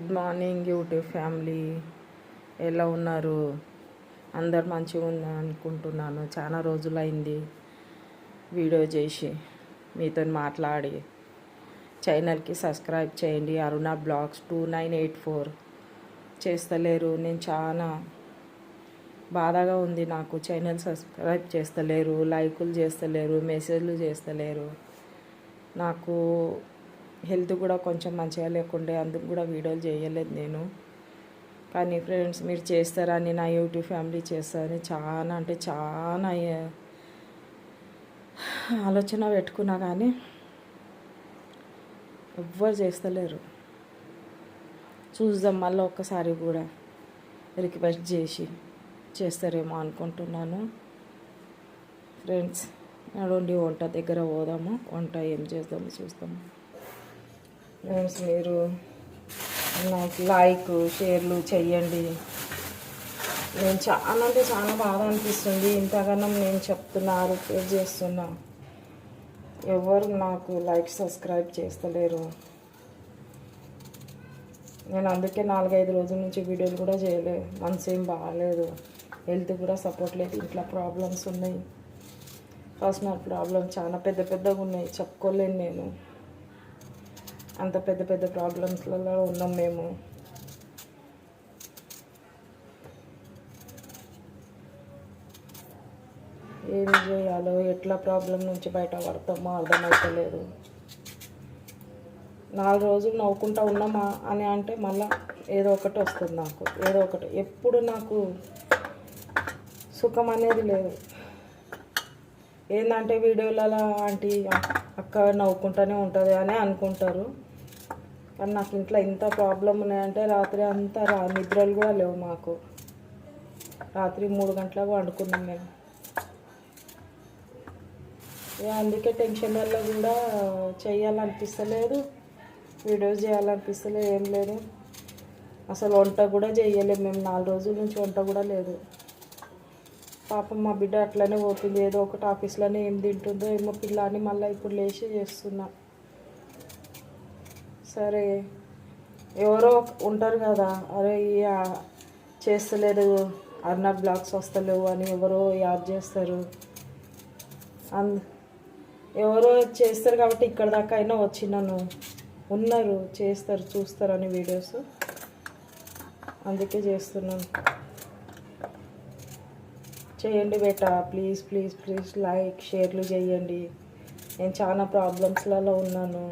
Good morning YouTube family, ఎలా ఉన్నారు? అందరు మంచిగా ఉన్నారు అనుకుంటున్నాను. చాలా రోజులైంది వీడియో చేసి మీతో మాట్లాడి. ఛానల్కి సబ్స్క్రైబ్ చేయండి. అరుణ బ్లాగ్స్ 2984 చేస్తలేరు. నేను చాలా బాధగా ఉంది. నాకు ఛానల్ సబ్స్క్రైబ్ చేస్తలేరు, లైకులు చేస్తలేరు, మెసేజ్లు చేస్తలేరు. నాకు హెల్త్ కూడా కొంచెం మంచిగా లేకుండే, అందుకు కూడా వీడియోలు చేయలేదు నేను. కానీ ఫ్రెండ్స్, మీరు చేస్తారని, నా యూట్యూబ్ ఫ్యామిలీ చేస్తారని చాలా అంటే చాలా ఆలోచన పెట్టుకున్నా, కానీ ఎవ్వరు చేస్తలేరు. చూద్దాం, మళ్ళీ ఒక్కసారి కూడా రిక్వెస్ట్ చేసి చేస్తారేమో అనుకుంటున్నాను. ఫ్రెండ్స్, నడుండి వంట దగ్గర పోదాము. వంట ఏం చేద్దాము చూస్తాము. ఫ్రెండ్స్, మీరు నాకు లైక్ షేర్లు చెయ్యండి. నేను చాలా అంటే చాలా బాధ అనిపిస్తుంది. ఇంతగానో నేను చెప్తున్నా, రిక్వెస్ట్ చేస్తున్నా, ఎవరు నాకు లైక్ సబ్స్క్రైబ్ చేస్తలేరు. నేను అందుకే 4-5 రోజుల నుంచి వీడియోలు కూడా చేయలేదు. మనసు ఏం బాగాలేదు, హెల్త్ కూడా సపోర్ట్ లేదు, ఇంట్లో ప్రాబ్లమ్స్ ఉన్నాయి, పర్సనల్ ప్రాబ్లమ్స్ చాలా పెద్దగా ఉన్నాయి, చెప్పుకోలేను నేను. అంత పెద్ద ప్రాబ్లమ్స్లలో ఉన్నాం మేము. ఏం చేయాలో, ఎట్లా ప్రాబ్లం నుంచి బయటపడతామో అర్థమవుతలేదు. 4 రోజులు నవ్వుకుంటా ఉన్నామా అని అంటే మళ్ళీ ఏదో ఒకటి వస్తుంది నాకు, ఏదో ఒకటి. ఎప్పుడు నాకు సుఖం అనేది లేదు. ఏంటంటే వీడియోలలో ఆంటీ అక్క నవ్వుకుంటూనే ఉంటుంది అని అనుకుంటారు. కానీ నాకు ఇంట్లో ఇంత ప్రాబ్లం ఉన్నాయంటే రాత్రి అంతా నిద్రలు కూడా లేవు మాకు. రాత్రి 3 గంటలకు వండుకున్నాం మేము. అందుకే టెన్షన్ వల్ల కూడా చేయాలనిపిస్తలేదు, వీడియోస్ చేయాలనిపిస్తలేదు, ఏం లేదు. అసలు వంట కూడా చేయలేము మేము. 4 రోజుల నుంచి వంట కూడా లేదు. పాపం మా బిడ్డ అట్లనే పోతుంది, ఏదో ఒకటి ఆఫీస్లోనే ఏం తింటుందో ఏమో పిల్ల అని మళ్ళీ ఇప్పుడు లేచి చేస్తున్నా. సరే, ఎవరో ఉంటారు కదా, అరే చేస్తలేదు, అరుణ బ్లాగ్స్ వస్తలేవు అని ఎవరో యాడ్ చేస్తారు. ఎవరో చేస్తారు కాబట్టి ఇక్కడ దాకా అయినా వచ్చినాను. ఉన్నారు, చేస్తారు, చూస్తారని వీడియోస్, అందుకే చేస్తున్నాను. చేయండి బేటా, ప్లీజ్ ప్లీజ్ ప్లీజ్ లైక్ షేర్లు చేయండి. నేను చాలా ప్రాబ్లమ్స్లలో ఉన్నాను.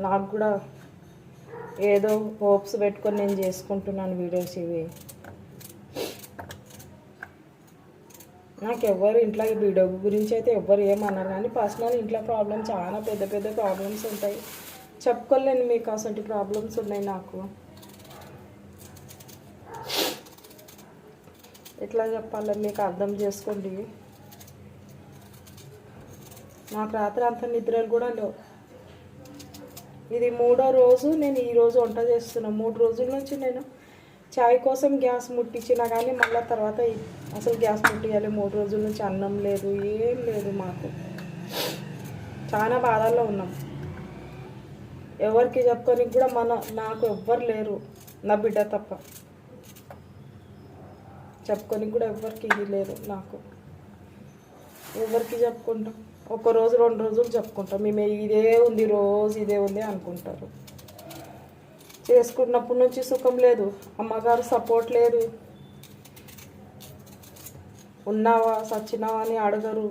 నాకు కూడా ఏదో హోప్స్ పెట్టుకొని నేను చేసుకుంటున్నాను వీడియోస్ ఇవి. నాకు ఎవరు ఇంట్లో ఈ వీడియో గురించి అయితే ఎవ్వరు ఏమన్నారు, కానీ పర్సనల్ ఇంట్లో ప్రాబ్లమ్స్ చాలా పెద్ద ప్రాబ్లమ్స్ ఉంటాయి. చెప్పుకోలేను మీకు, అసలు ప్రాబ్లమ్స్ ఉన్నాయి నాకు. ఎట్లా చెప్పాలని మీకు అర్థం చేసుకోండి. నాకు రాత్రి అంత నిద్రలు కూడా లేవు. ఇది 3వ రోజు నేను ఈరోజు వంట చేస్తున్నా. 3 రోజుల నుంచి నేను చాయ్ కోసం గ్యాస్ ముట్టించినా, కానీ మళ్ళీ తర్వాత అసలు గ్యాస్ ముట్టియాలి. 3 రోజుల నుంచి అన్నం లేదు, ఏం లేదు మాకు. చాలా బాధల్లో ఉన్నాం. ఎవరికి చెప్పుకొని కూడా నాకు ఎవ్వరు లేరు, నా బిడ్డ తప్ప. చెప్పుకొని కూడా ఎవరికి ఇది లేదు నాకు. ఎవరికి చెప్పుకుంటాం? 1 రోజు 2 రోజులు చెప్పుకుంటాం. మేము ఇదే ఉంది, రోజు ఇదే ఉంది అనుకుంటారు. చేసుకున్నప్పటి నుంచి సుఖం లేదు, అమ్మగారు సపోర్ట్ లేదు. ఉన్నావా సచ్చినావా అని అడగరు,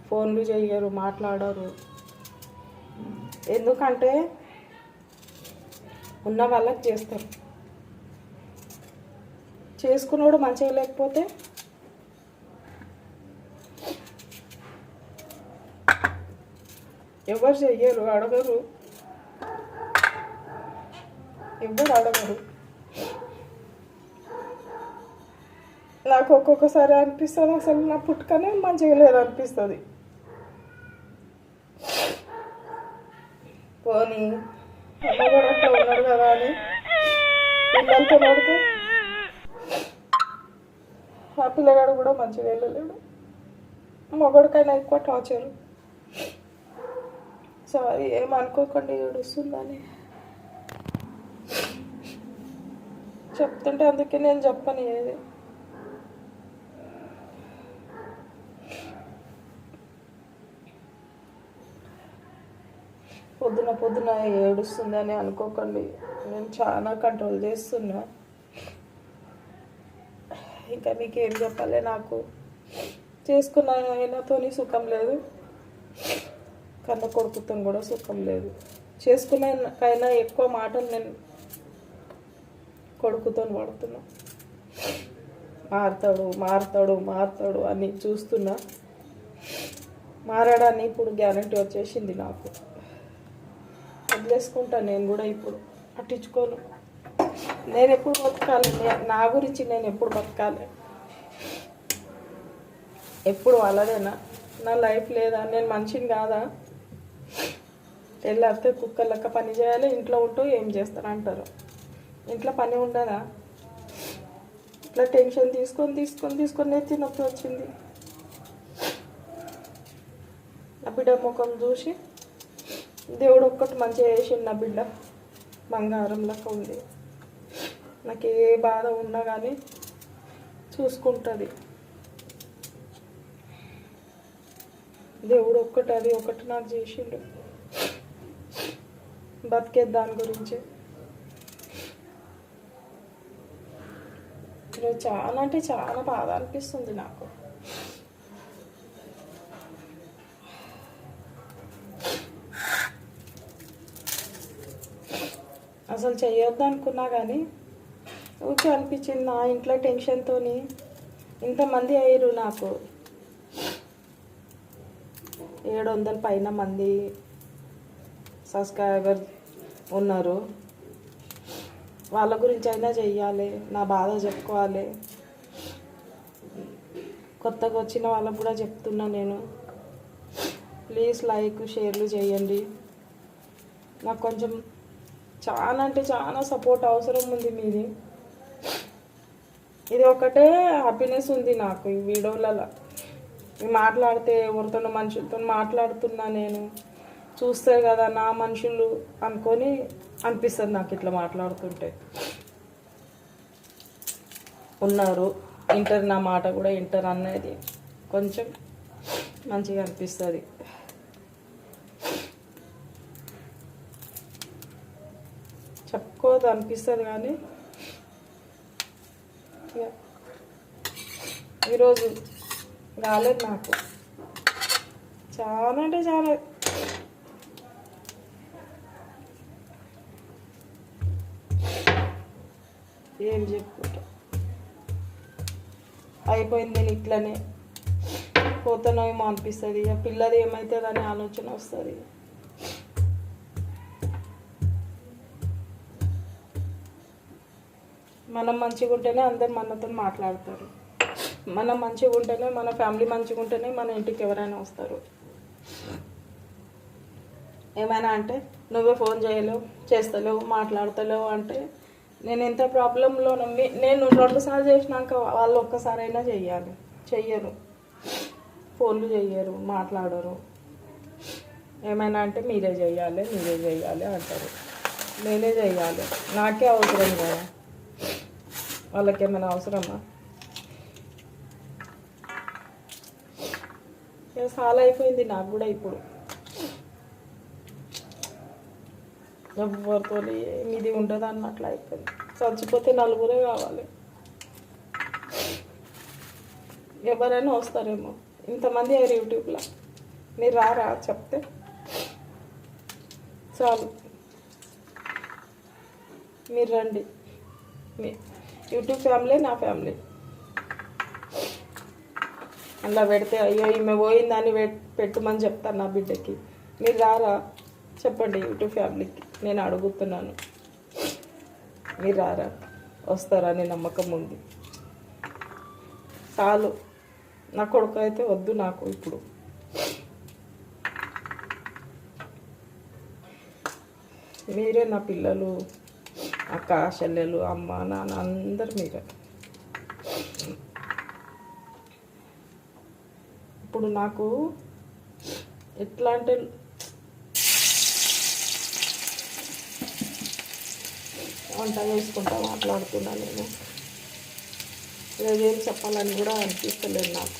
ఫోన్లు చెయ్యరు, మాట్లాడరు. ఎందుకంటే ఉన్న వాళ్ళకి చేస్తారు. చేసుకున్నోడు మంచిగా లేకపోతే ఎవరు చెయ్యరు, అడగరు, ఎవరు అడగరు. నాకు ఒక్కొక్కసారి అనిపిస్తుంది అసలు నా పుట్టుకనే మంచిగా లేదు అనిపిస్తుంది. పోనీ అమ్మగారు అట్లా ఉన్నాడు కదా అని పిల్లలతో పడితే ఆ పిల్లగాడు కూడా మంచిగా వెళ్ళలేడు. మొగడికైనా ఎక్కువ టార్చరు. సారీ, ఏమనుకోకండి, ఏడుస్తుందని. చెప్తుంటే అందుకే నేను చెప్పను ఏది. పొద్దున పొద్దున ఏడుస్తుందని అనుకోకండి, నేను చాలా కంట్రోల్ చేస్తున్నా. ఇంకా మీకేం చెప్పాలి, నాకు చేసుకున్న ఆయనతోని సుఖం లేదు, కన్న కొడుకుతో కూడా సుఖం లేదు. చేసుకున్నకైనా ఎక్కువ మాటలు నేను కొడుకుతో పడుతున్నా. మారుతాడు మారుతాడు మారుతాడు అని చూస్తున్నా. మారాడని ఇప్పుడు గ్యారంటీ వచ్చేసింది నాకు. వదిలేసుకుంటా నేను కూడా, ఇప్పుడు పట్టించుకోను. నేను ఎప్పుడు బతకాలి, నా గురించి నేను ఎప్పుడు బతకాలి? ఎప్పుడు అలాగేనా? నా లైఫ్ లేదా? నేను మనిషిని కాదా? తెల్లారితే కుక్క లెక్క పని చేయాలి, ఇంట్లో ఉంటూ ఏం చేస్తారంటారు. ఇంట్లో పని ఉండదా? ఇట్లా టెన్షన్ తీసుకొని తీసుకొని తీసుకొని నెత్తి నొప్పి వచ్చింది. నా బిడ్డ ముఖం చూసి దేవుడు ఒక్కటి మంచిగా చేసిండు. నా బిడ్డ బంగారం లెక్క ఉంది. నాకు ఏ బాధ ఉన్నా కానీ చూసుకుంటుంది. దేవుడు ఒక్కటి, అది ఒకటి నాకు చేసిండు. బతికేది దాని గురించి. ఈరోజు చాలా అంటే చాలా బాధ అనిపిస్తుంది నాకు. అసలు చేయొద్దు అనుకున్నా కానీ ఊరికే అనిపించింది. నా ఇంట్లో టెన్షన్తో ఇంతమంది అయ్యారు. నాకు 700 పైన మంది సబ్స్క్రైబర్ ఉన్నారు. వాళ్ళ గురించి అయినా చెయ్యాలి, నా బాధ చెప్పుకోవాలి. కొత్తగా వచ్చిన వాళ్ళకు కూడా చెప్తున్నా నేను, ప్లీజ్ లైక్ షేర్లు చేయండి. నాకు కొంచెం చాలా అంటే చాలా సపోర్ట్ అవసరం ఉంది మీది. ఇది ఒకటే హ్యాపీనెస్ ఉంది నాకు ఈ వీడియోలలో. మాట్లాడితే ఎవరితోనో మనుషులతో మాట్లాడుతున్నా నేను, చూస్తే కదా నా మనుషులు అనుకొని అనిపిస్తుంది నాకు. ఇట్లా మాట్లాడుతుంటే ఉన్నారు, ఇంటర్ నా మాట కూడా ఇంటర్ అనేది కొంచెం మంచిగా అనిపిస్తుంది. చెప్పుకోదు అనిపిస్తుంది కానీ ఈరోజు రాలేదు నాకు. చాలా అంటే చాలా ఏం చెప్పుకుంటా, అయిపోయింది. నేను ఇట్లనే పోతానేమో అనిపిస్తుంది. ఇక పిల్లది ఏమవుతుందని ఆలోచన వస్తుంది. మనం మంచిగా ఉంటేనే అందరు మనతో మాట్లాడతారు. మనం మంచిగా ఉంటేనే, మన ఫ్యామిలీ మంచిగా ఉంటేనే మన ఇంటికి ఎవరైనా వస్తారు. ఏమైనా అంటే నువ్వే ఫోన్ చేయలేవు, చేస్తలేవు, మాట్లాడతలేవు అంటే నేను ఎంత ప్రాబ్లంలో నేను 2 సార్లు చేసినాక వాళ్ళు ఒక్కసారైనా చెయ్యాలి. చెయ్యరు, ఫోన్లు చెయ్యరు, మాట్లాడరు. ఏమైనా అంటే మీరే చెయ్యాలి అంటారు. నేనే చెయ్యాలి, నాకే అవసరం కదా, వాళ్ళకి ఏమైనా అవసరమా? చాలా అయిపోయింది నాకు కూడా. ఇప్పుడు ఎవరితో మీది ఉండదు అన్నట్లు అయిపోయింది. చచ్చిపోతే నలుగురే కావాలి, ఎవరైనా వస్తారేమో. ఇంతమంది అయ్యారు యూట్యూబ్లో, మీరు రారా చెప్తే చాలు. మీరు రండి, మీ యూట్యూబ్ ఫ్యామిలీ నా ఫ్యామిలీ. అలా పెడితే అయ్యో ఈమె పోయిందని పెట్టమని చెప్తాను నా బిడ్డకి. మీరు రారా చెప్పండి యూట్యూబ్ ఫ్యామిలీకి, నేను అడుగుతున్నాను. మీరు రారా, వస్తారని నమ్మకం ఉంది. చాలు, నా కొడుకు అయితే వద్దు నాకు. ఇప్పుడు మీరే నా పిల్లలు, అక్క చెల్లెలు, అమ్మ నాన్న అందరు మీరే. ఇప్పుడు నాకు ఎట్లా అంటే వంట చేసుకుంటా మాట్లాడుతున్నా నేను. ఈరోజు ఏం చెప్పాలని కూడా అనిపిస్తలేదు నాకు.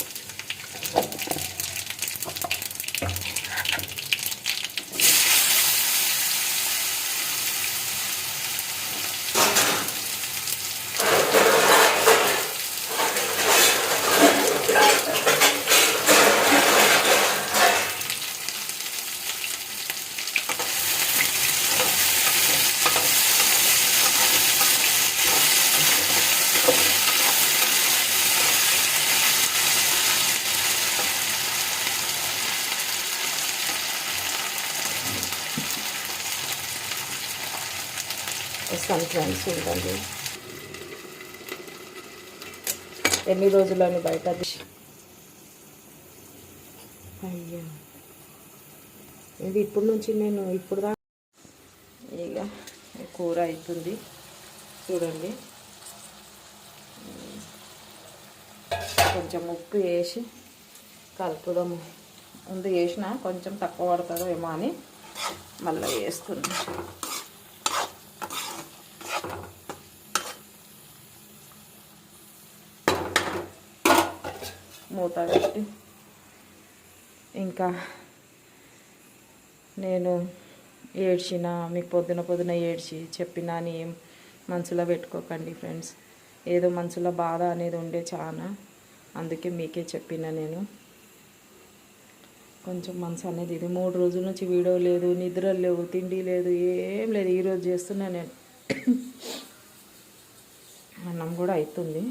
వస్తాను ఫ్రెండ్స్, ఉంటుంది ఎన్ని రోజులని బయట. అయ్యా ఇది ఇప్పుడు నుంచి నేను ఇప్పుడు దాకా ఇక కూర అవుతుంది చూడండి. కొంచెం ఉప్పు వేసి కలుపుదాము. ముందు వేసిన కొంచెం తక్కువ పడుతుందో ఏమో అని మళ్ళీ వేస్తున్నాను. మూత పెట్టి ఇంకా నేను ఏడ్చిన మీకు పొద్దున ఏడ్చి చెప్పినా అని ఏం మనసులో పెట్టుకోకండి ఫ్రెండ్స్. ఏదో మనసులో బాధ అనేది ఉండే చాలా, అందుకే మీకే చెప్పిన నేను. కొంచెం మనసు అనేది ఇది 3 రోజుల నుంచి వీడియో లేదు, నిద్ర లేవు, తిండి లేదు, ఏం లేదు. ఈరోజు చేస్తున్నా నేను. అన్నం కూడా అవుతుంది,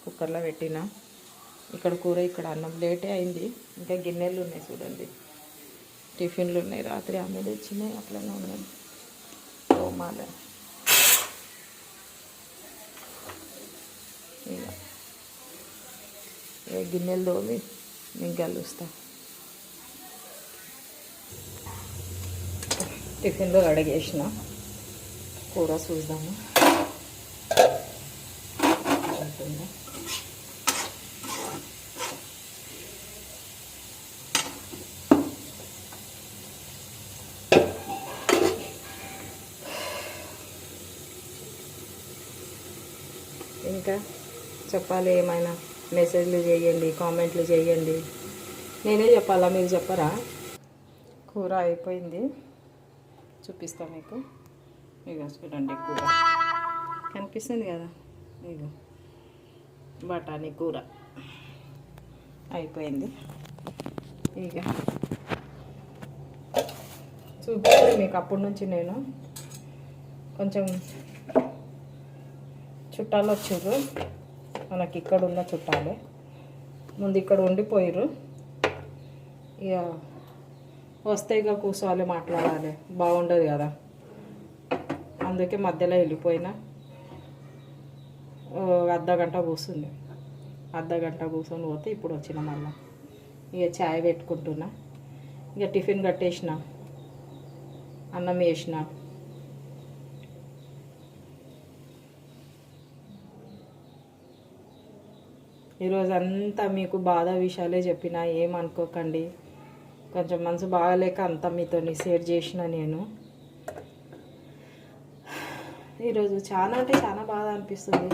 కుక్కర్లో పెట్టిన. ఇక్కడ కూర, ఇక్కడ అన్నం. లేటే అయింది. ఇంకా గిన్నెలు ఉన్నాయి చూడండి, టిఫిన్లు ఉన్నాయి. రాత్రి ఆమె తెచ్చినాయి, అట్లనే ఉన్నాయి. తోమాలే ఇక గిన్నెలు తోమి నేను కలుస్తా. టిఫిన్లో అడిగేసిన, కూర చూద్దాము ఉంటుందా. ఇంకా చెప్పాలి, ఏమైనా మెసేజ్లు చేయండి, కామెంట్లు చేయండి. నేనే చెప్పాలా, మీరు చెప్పరా? కూర అయిపోయింది, చూపిస్తా మీకు. ఇక చూడండి, కూర కనిపిస్తుంది కదా, ఇక బఠానీ కూర అయిపోయింది. ఇక చూపిస్తే మీకు అప్పటి నుంచి నేను కొంచెం చుట్టాలు వచ్చారు మనకి. ఇక్కడ ఉన్న చుట్టాలే ముందు ఇక్కడ ఉండిపోయారు. ఇక వస్తే ఇక కూర్చోవాలి, మాట్లాడాలి, బాగుండదు కదా. అందుకే మధ్యలో వెళ్ళిపోయినా. అర్ధగంట కూర్చుంది, అర్ధగంట కూర్చొని పోతే ఇప్పుడు వచ్చిన మళ్ళీ. ఇక చాయ్ పెట్టుకుంటున్నా. ఇక టిఫిన్ కట్టేసిన, అన్నం వేసిన. ఈరోజు అంతా మీకు బాధ విషయాలే చెప్పిన, ఏమనుకోకండి. కొంచెం మనసు బాగాలేక అంతా మీతో షేర్ చేసిన నేను. ఈరోజు చాలా అంటే చాలా బాధ అనిపిస్తుంది.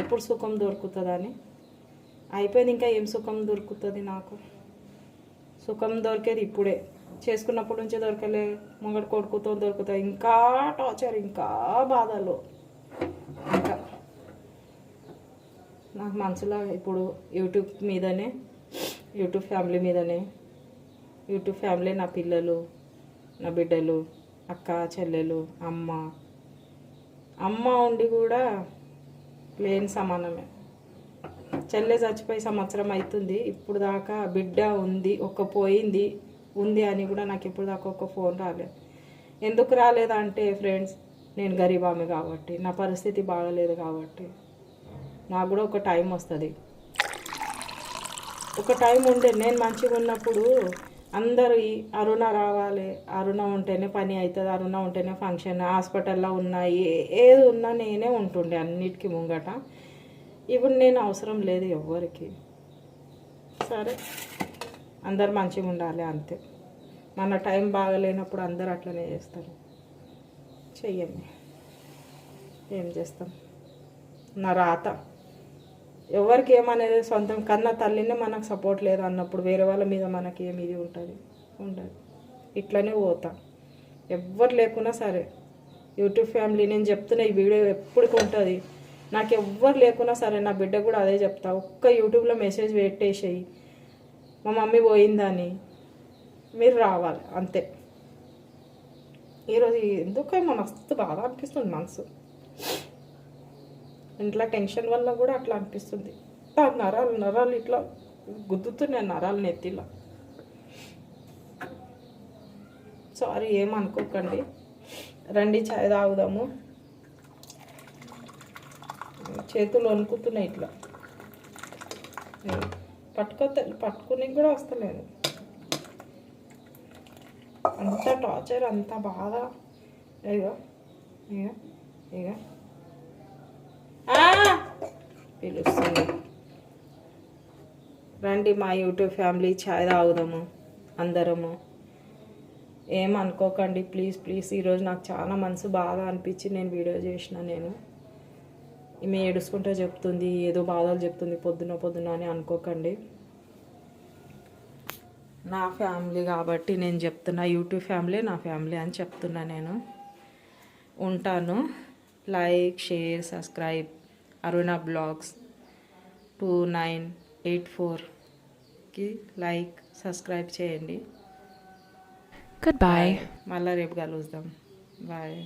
ఎప్పుడు సుఖం దొరుకుతుందని అయిపోయింది. ఇంకా ఏం సుఖం దొరుకుతుంది నాకు? సుఖం దొరికేది ఇప్పుడే, చేసుకున్నప్పటి నుంచే దొరకలే. మొగడు కొడుకుతో దొరుకుతాయి, ఇంకా టార్చర్, ఇంకా బాధలు. ఇంకా నాకు మనసులో ఇప్పుడు యూట్యూబ్ మీదనే, యూట్యూబ్ ఫ్యామిలీ మీదనే. యూట్యూబ్ ఫ్యామిలీ నా పిల్లలు, నా బిడ్డలు, అక్క చెల్లెలు, అమ్మ ఉండి కూడా లేని సమానమే. చెల్లె చచ్చిపోయి సంవత్సరం అవుతుంది. ఇప్పుడు దాకా బిడ్డ ఉంది, పోయింది ఉంది అని కూడా నాకు ఇప్పుడు దాకా ఒక ఫోన్ రాలేదు. ఎందుకు రాలేదంటే ఫ్రెండ్స్, నేను గరీబ్ ఆమె కాబట్టి, నా పరిస్థితి బాగలేదు కాబట్టి. నాకు కూడా ఒక టైం వస్తుంది. ఒక టైం ఉండే, నేను మంచిగా ఉన్నప్పుడు అందరూ అరుణ రావాలి, అరుణ ఉంటేనే పని అవుతుంది, అరుణ ఉంటేనే ఫంక్షన్, హాస్పిటల్లో ఉన్నాయి, ఏది ఉన్నా నేనే ఉంటుండే అన్నిటికీ ముంగట. ఇప్పుడు నేను అవసరం లేదు ఎవ్వరికి. సరే, అందరు మంచిగా ఉండాలి అంతే. మన టైం బాగలేనప్పుడు అందరు అట్లనే చేస్తారు, చెయ్యండి. ఏం చేస్తాం, నా రాత. ఎవరికి ఏమనేది సొంతం కన్నా తల్లినే మనకు సపోర్ట్ లేదు అన్నప్పుడు వేరే వాళ్ళ మీద మనకి ఏమి ఇది ఉంటుంది ఉండదు. ఇట్లనే పోతా ఎవ్వరు లేకున్నా సరే. యూట్యూబ్ ఫ్యామిలీ నేను చెప్తున్న ఈ వీడియో ఎప్పటికి ఉంటుంది. నాకు ఎవ్వరు లేకున్నా సరే నా బిడ్డ కూడా అదే చెప్తా, ఒక్క యూట్యూబ్లో మెసేజ్ పెట్టేసేయి మా మమ్మీ పోయిందని, మీరు రావాలి అంతే. ఈరోజు ఎందుకేమో మస్తు బాధ అనిపిస్తుంది మనసు. ఇంట్లో టెన్షన్ వల్ల కూడా అట్లా అనిపిస్తుంది. నరాలు ఇట్లా గుద్దుతున్నాయి, నరాలు నెత్తిలా. సారీ, ఏమనుకోకండి. రండి చాయ్ తాగుదాము. చేతులు వణుకుతున్నాయి ఇట్లా, పట్టుకుని కూడా వస్తలేదు. అంత టార్చర్, అంత బాధ. ఇగో ఇక ఇక పిలుస్తుంది. రండి మా యూట్యూబ్ ఫ్యామిలీ చాయ్ తాగుదాము అందరము. ఏమనుకోకండి ప్లీజ్ ప్లీజ్. ఈరోజు నాకు చాలా మనసు బాగా అనిపించి నేను వీడియో చేసిన. నేను ఈమె ఏడుచుకుంటూ చెప్తుంది, ఏదో బాధలు చెప్తుంది పొద్దున అని అనుకోకండి. నా ఫ్యామిలీ కాబట్టి నేను చెప్తున్నా, యూట్యూబ్ ఫ్యామిలీ నా ఫ్యామిలీ అని చెప్తున్నా. నేను ఉంటాను. లైక్, షేర్, సబ్స్క్రైబ్ అరుణ బ్లాగ్స్ 2984కి లైక్, సబ్స్క్రైబ్ చేయండి. Goodbye. మళ్ళీ రేపు కలుద్దాం. బాయ్.